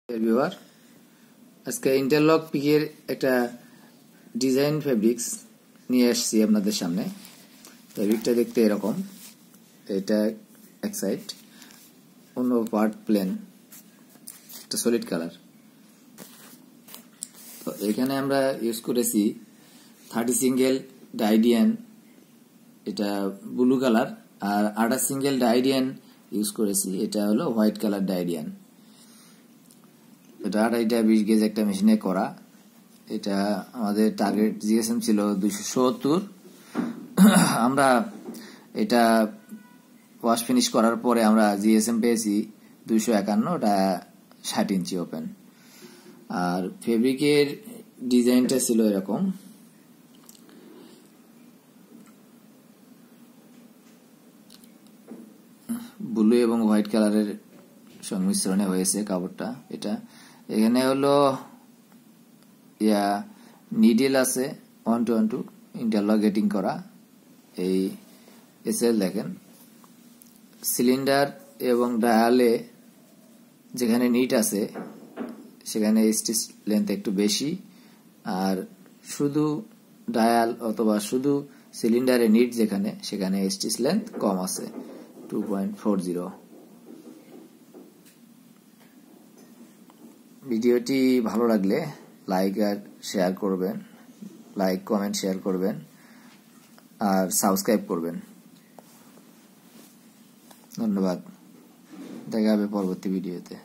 Viewer আজকে interlock পিকের একটা design fabrics নিয়ে আসছি আপনাদের সামনে। ফেব্রিকটা দেখতে এরকম, এটা এক সাইড, অন্য পার্ট প্লেন, একটা সলিড কালার। তো এখানে আমরা ইউজ করেছি 30 সিঙ্গেল ডাইডিয়ান, এটা ব্লু কালার, আর 28 সিঙ্গেল ডাইডিয়ান ইউজ করেছি, এটা হলো হোয়াইট কালার ডাইডিয়ান। এটা 20 গেজ একটা মেশিনে করা। এটা আমাদের টার্গেট জিএসএম ছিল 270। আমরা এটা ওয়াশ ফিনিশ করার পরে আমরা জিএসএম পেয়েছি 251, ওটা 60 ইঞ্চি ওপেন। আর ফেব্রিকের ডিজাইনটা ছিল এরকম, ব্লু এবং হোয়াইট কালারের সংমিশ্রণে হয়েছে কাপড়টা। এটা এখানে হলো নিডেল আছে 1 to 1 2 ইন্টারলগেটিং করা। এই এসএল দেখেন, সিলিন্ডার এবং ডায়ালে যেখানে নিট আছে সেখানে স্টিচ লেন্থ একটু বেশি, আর শুধু ডায়াল অথবা শুধু সিলিন্ডারে নিট যেখানে সেখানে স্টিচ লেন্থ কম আছে, 2.40। ভিডিওটি ভালো লাগলে লাইক আর শেয়ার করবেন, লাইক কমেন্ট শেয়ার করবেন আর সাবস্ক্রাইব করবেন। ধন্যবাদ, দেখা হবে পরবর্তী ভিডিওতে।